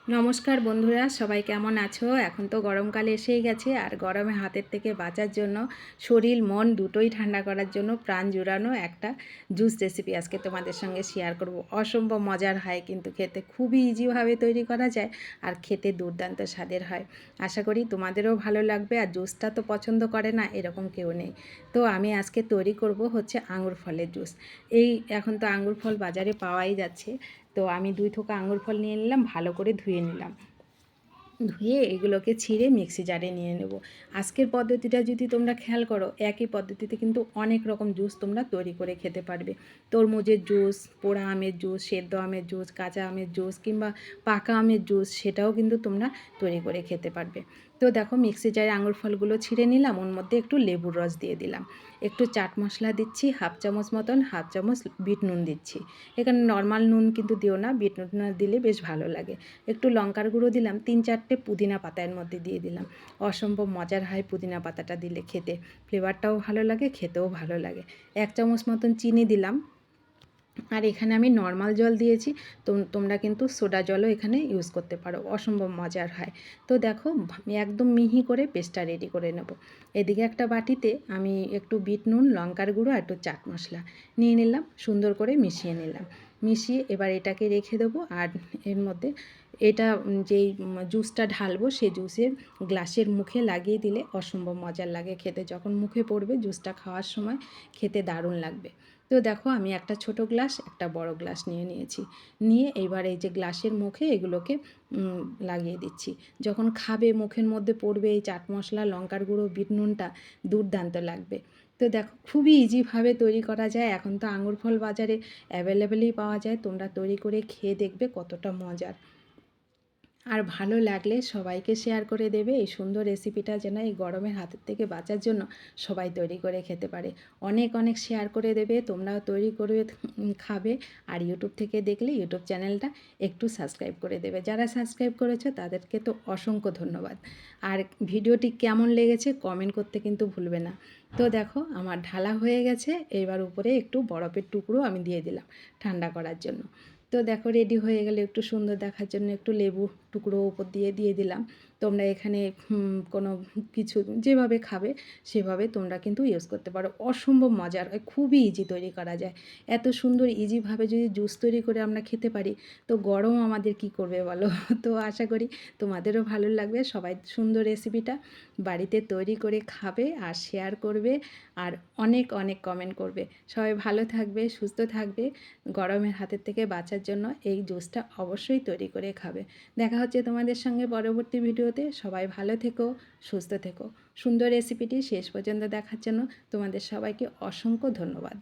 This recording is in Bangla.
নমস্কার বন্ধুরা, সবাই কেমন আছো? এখন তো গরমকাল এসেই গেছে, আর গরমে হাতের থেকে বাঁচার জন্য, শরীর মন দুটোই ঠান্ডা করার জন্য প্রাণ জুড়ানো একটা জুস রেসিপি আজকে তোমাদের সঙ্গে শেয়ার করব। অসম্ভব মজার হয়, কিন্তু খেতে খুবই ইজিভাবে তৈরি করা যায়, আর খেতে দুর্দান্ত স্বাদের হয়। আশা করি তোমাদেরও ভালো লাগবে। আর জুসটা তো পছন্দ করে না এরকম কেউ নেই। তো আমি আজকে তৈরি করব হচ্ছে আঙুর ফলের জুস। এখন তো আঙুর ফল বাজারে পাওয়াই যাচ্ছে। তো আমি 2 থোকা আঙুর ফল নিয়ে নিলাম, ভালো করে ধুয়ে নিলাম। ধুয়ে এগুলোকে ছিঁড়ে মিক্সি জারে নিয়ে নেব। আজকের পদ্ধতিটা যদি তোমরা খেয়াল করো, একই পদ্ধতিতে কিন্তু অনেক রকম জুস তোমরা তৈরি করে খেতে পারবে। তরমুজের জুস, পোড়া আমের জুস, সেদ্ধ আমের জুস, কাঁচা আমের জুস কিংবা পাকা আমের জুস, সেটাও কিন্তু তোমরা তৈরি করে খেতে পারবে। তো দেখো, মিক্সি জারে আঙুর ফলগুলো ছিঁড়ে নিলাম, ওর মধ্যে একটু লেবুর রস দিয়ে দিলাম, একটু চাট মশলা দিচ্ছি হাফ চামচ মতন, হাফ চামচ বিট নুন দিচ্ছি। এখানে নর্মাল নুন কিন্তু দিও না, বিট নুন দিলে বেশ ভালো লাগে। একটু লঙ্কার গুঁড়ো দিলাম, 3-4টে পুদিনা পাতা এর মধ্যে দিয়ে দিলাম। অসম্ভব মজার হয় পুদিনা পাতাটা দিলে, খেতে ফ্লেভারটাও ভালো লাগে, খেতেও ভালো লাগে। 1 চামচ মতন চিনি দিলাম। আর এখানে আমি নর্মাল জল দিয়েছি, তোমরা কিন্তু সোডা জলও এখানে ইউজ করতে পারো, অসম্ভব মজার হয়। তো দেখো, একদম মিহি করে পেস্টটা রেডি করে নেব। এদিকে একটা বাটিতে আমি একটু বিট নুন, লঙ্কার গুঁড়ো আর একটু চাট মশলা নিয়ে নিলাম, সুন্দর করে মিশিয়ে নিলাম। মিশিয়ে এবার এটাকে রেখে দেবো। আর এর মধ্যে এটা যেই জুসটা ঢালবো, সেই জুসের গ্লাসের মুখে লাগিয়ে দিলে অসম্ভব মজার লাগে খেতে। যখন মুখে পড়বে জুসটা খাওয়ার সময় খেতে দারুণ লাগবে। তো দেখো, আমি একটা ছোট গ্লাস, একটা বড় গ্লাস নিয়ে নিয়েছি। নিয়ে এবার এই যে গ্লাসের মুখে এগুলোকে লাগিয়ে দিচ্ছি। যখন খাবে মুখের মধ্যে পড়বে এই চাট মশলা, লঙ্কার গুঁড়ো, বিট নুনটা, দুর্দান্ত লাগবে। তো দেখো, খুবই ইজিভাবে তৈরি করা যায়। এখন তো আঙুর ফল বাজারে অ্যাভেলেবেলই পাওয়া যায়। তোমরা তৈরি করে খেয়ে দেখবে কতটা মজার। আর ভালো লাগলে সবাইকে শেয়ার করে দেবে। এই সুন্দর রেসিপিটা যেন এই গরমের হাতের থেকে বাঁচার জন্য সবাই তৈরি করে খেতে পারে। অনেক অনেক শেয়ার করে দেবে, তোমরাও তৈরি করে খাবে। আর ইউটিউব থেকে দেখলে ইউটিউব চ্যানেলটা একটু সাবস্ক্রাইব করে দেবে। যারা সাবস্ক্রাইব করেছো তাদেরকে তো অসংখ্য ধন্যবাদ। আর ভিডিওটি কেমন লেগেছে কমেন্ট করতে কিন্তু ভুলবে না। তো দেখো, আমার ঢালা হয়ে গেছে। এবার উপরে একটু বরফের টুকরো আমি দিয়ে দিলাম ঠান্ডা করার জন্য। তো দেখো, রেডি হয়ে গেলে একটু সুন্দর দেখার জন্য একটু লেবু টুকরো উপর দিয়ে দিলাম। তোমরা এখানে কোনো কিছু যেভাবে খাবে সেভাবে তোমরা কিন্তু ইউজ করতে পারো। অসম্ভব মজার হয়, খুবই ইজি তৈরি করা যায়। এত সুন্দর ইজিভাবে যদি জুস তৈরি করে আমরা খেতে পারি, তো গরম আমাদের কি করবে বলো? তো আশা করি তোমাদেরও ভালো লাগবে। সবাই সুন্দর রেসিপিটা বাড়িতে তৈরি করে খাবে আর শেয়ার করবে, আর অনেক অনেক কমেন্ট করবে। সবাই ভালো থাকবে, সুস্থ থাকবে। গরমের হাতের থেকে বাঁচার জন্য এই জুসটা অবশ্যই তৈরি করে খাবে। দেখা হচ্ছে তোমাদের সঙ্গে পরবর্তী ভিডিওতে। সবাই ভালো থেকো, সুস্থ থেকো। সুন্দর রেসিপিটি শেষ পর্যন্ত দেখার জন্য তোমাদের সবাইকে অসংখ্য ধন্যবাদ।